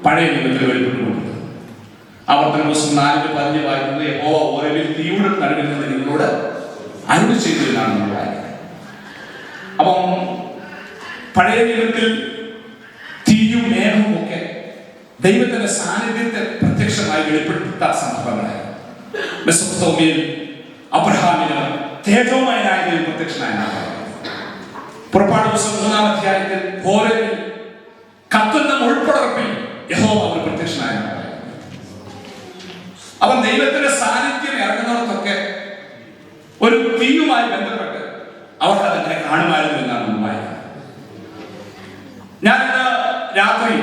പഴയ നിയമത്തിൽ വെളിപ്പെട്ടുകൊണ്ടിരുന്നത്. ആവർത്തന പുസ്തകം 4:15 വായിക്കുന്നത് യഹോവ ഹോരേബിൽ തീയുടെ നടുവിൽ നിന്ന് നിങ്ങളോട് അരുളി ചെയ്തു എന്നാണ് നമ്മൾ വായിക്കുന്നത്. അപ്പം പഴയ നിയമത്തിൽ തീയും മേഘവും ഒക്കെ ദൈവത്തിന്റെ സാന്നിധ്യത്തെ പ്രത്യക്ഷമായി വെളിപ്പെടുത്ത സന്ദർഭങ്ങളായിരുന്നു. മെസൊപ്പൊത്താമ്യയിൽ അബ്രഹാമിന് തേജോമയനായ ദൈവം പ്രത്യക്ഷനായ നാളായിരുന്നു. പുറപ്പാട് പുസ്തകം 3-ാം അധ്യായത്തിൽ ഹോരേബിൽ കത്തുന്ന മുൾപ്പടർപ്പിൽ യഹോവ അവർ പ്രത്യക്ഷനായ നാളായിരുന്നു. അവൻ ദൈവത്തിന്റെ സാന്നിധ്യം ഇറങ്ങുന്നിടത്തൊക്കെ ഒരു തീയുമായി ബന്ധപ്പെട്ട് അവർക്ക് അതിനെ കാണുമായിരുന്നു എന്നാണ് നമ്മൾ വായിക്കുന്നത്. ഞാനിന്ന് രാത്രി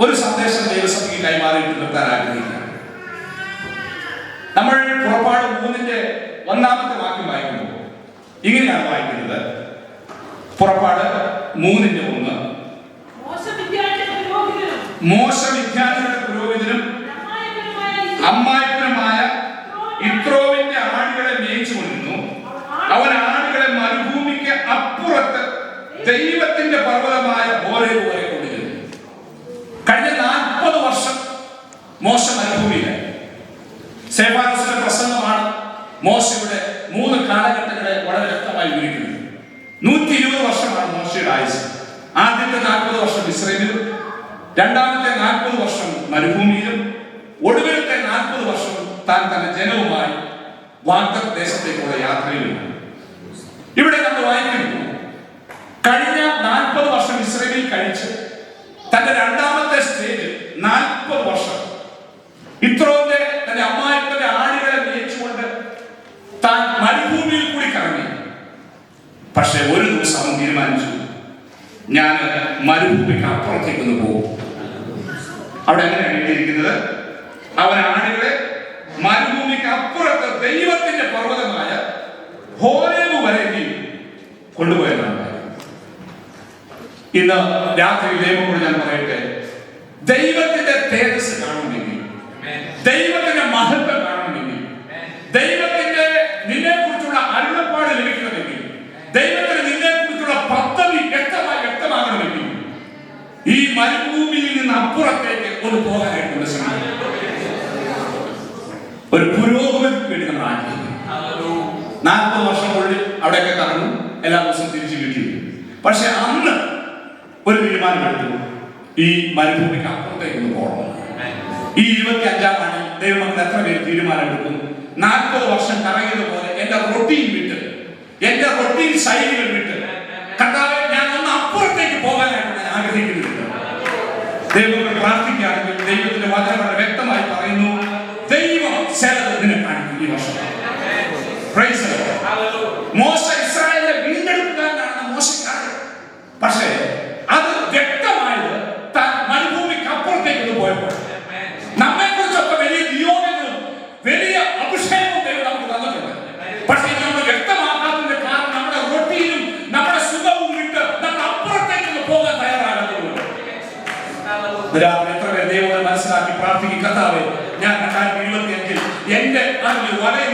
ഒരു സന്ദേശം ദൈവസഭയ്ക്ക് കൈമാറിയിട്ട് നിർത്താൻ ആഗ്രഹിക്കുകയാണ്. നമ്മൾ പുറപ്പാട് 3-ന്റെ 1-ാമത്തെ വാക്യം വായിക്കുമ്പോൾ ഇങ്ങനെയാണ് വായിക്കുന്നത്. പുറപ്പാട് 3:1 മോശ മിദ്യാനിയുടെ പുരോഹിതനും അമ്മായപ്പനുമായ യിത്രോവിന്റെ ആടുകളെ മേയിച്ചു കൊണ്ടിരുന്നു. അവൻ ആടുകളെ മരുഭൂമിക്ക് അപ്പുറത്ത് ദൈവത്തിന്റെ പർവ്വതമായ ഹോരേബ് വരെ കൊണ്ടിരുന്നു. കഴിഞ്ഞ 40 വർഷം മോശ മരുഭൂമിയിലായി. സ്തെഫാനോസിന്റെ പ്രസംഗമാണ് മോശയുടെ 3 കാലഘട്ടങ്ങളെ വളരെ വ്യക്തമായി വിവരിക്കുന്നത്. 120 വർഷമാണ് മോശയുടെ ആയുസ്. ആദ്യത്തെ 40 വർഷം ഇസ്രായേലിലും, രണ്ടാമത്തെ 40 വർഷം മരുഭൂമിയിലും, ഒടുവിലത്തെ 40 വർഷം താൻ തന്റെ ജനവുമായി വാഗ്ദത്ത ദേശത്തേക്കുള്ള യാത്രയിലുമാണ്. ഇവിടെ നമ്മൾ വായിക്കുന്നു, കഴിഞ്ഞ 40 വർഷം ഇസ്രായേലിൽ കഴിച്ച് തന്റെ രണ്ടാമത്തെ സ്റ്റേജ് 40 വർഷം യിത്രോന്റെ തന്റെ അമ്മായപ്പന്റെ ആടുകളെ മേയിച്ചുകൊണ്ട് താൻ മരുഭൂമിയിൽ കൂടി കറങ്ങി. പക്ഷെ ഒരു ദിവസം അവൻ തീരുമാനിച്ചു, ഞാൻ മരുഭൂമിക്ക് അപ്പുറത്തേക്കൊന്ന് പോകും. അവിടെ എങ്ങനെയാണ് എഴുതിയിരിക്കുന്നത്? അവൻ ആടുകളെ മരുഭൂമിക്ക് അപ്പുറത്ത് ദൈവത്തിന്റെ പർവ്വതമായ ഹോരേബ് വരെ കൊണ്ടുപോയതാണ്. ഇന്ന് രാത്രി ദൈവത്തോട് ഞാൻ പറയട്ടെ, ദൈവത്തിന്റെ തേജസ് കാണണമെങ്കിൽ, ദൈവത്തിന്റെ മഹത്വം കാണണമെങ്കിൽ, ദൈവത്തിന്റെ നിന്നെ കുറിച്ചുള്ള അരുളപ്പാട് ലഭിക്കണമെങ്കിൽ, ദൈവത്തിന് നിന്നെ കുറിച്ചുള്ള പദ്ധതി വ്യക്തമാകണമെങ്കിൽ ഈ മരുഭൂമിയിൽ നിന്ന് അപ്പുറത്തേക്ക് ഒന്ന് പോകാനായിട്ട് ശ്രമിക്കും. ഒരു പുരോഗതിക്ക് വേണ്ടി നമ്മൾ ആഗ്രഹിക്കും. 40 വർഷത്തിനുള്ളിൽ അവിടെയൊക്കെ കറങ്ങും, എല്ലാ ദിവസവും തിരിച്ചു കിട്ടി. പക്ഷെ അന്ന് ഒരു തീരുമാനമെടുത്തു, ഈ മരുഭൂമിക്ക് അപ്പുറത്തേക്ക് ഒന്ന് പോകണം. ഈ 25-ാം ആണ്ടിൽ ദൈവമക്കൾ എത്ര പേര് തീരുമാനമെടുക്കും? 40 വർഷം കറങ്ങിയതുപോലെ എന്റെ റൊട്ടീൻ വിട്ട്, എന്റെ റൊട്ടീൻ ശൈലികൾ വിട്ട്, കർത്താവേ ഞാൻ ഒന്ന് അപ്പുറത്തേക്ക് പോകാനായിട്ട് ഞാൻ ആഗ്രഹിക്കുന്നുണ്ട്. ദൈവങ്ങൾ പ്രാർത്ഥിക്കുകയാണെങ്കിൽ ദൈവത്തിന്റെ വചനം വളരെ വ്യക്തമായി പറയുന്നു, ദൈവം ചിലത് നിന്നെ കാണിക്കും ഈ വർഷം. മോശ ഇസ്രായേലിനെ വീണ്ടെടുക്കാനാണ് മോശക്കാരൻ. പക്ഷേ അത് വ്യക്തമായത് താൻ മരുഭൂമിക്ക് അപ്പുറത്തേക്ക് പോയപ്പോൾ നമ്മെ കുറിച്ചൊക്കെ വലിയ നിയോഗങ്ങളും വലിയ അഭിഷേകവും ദൈവം നമുക്ക് തന്നിട്ടുണ്ട്. പക്ഷേ നമ്മൾ വ്യക്തമാക്കാത്തതിന്റെ കാരണം നമ്മുടെ റൊട്ടീനും നമ്മുടെ സുഖവും വിട്ട് നമ്മൾ അപ്പുറത്തേക്ക് പോകാൻ തയ്യാറാകുന്നുണ്ട്. എത്ര പേർ ദൈവം മനസ്സിലാക്കി പ്രാർത്ഥിക്കും, കർത്താവേ ഞാൻ 2025 എന്റെ അതിൽ വലയം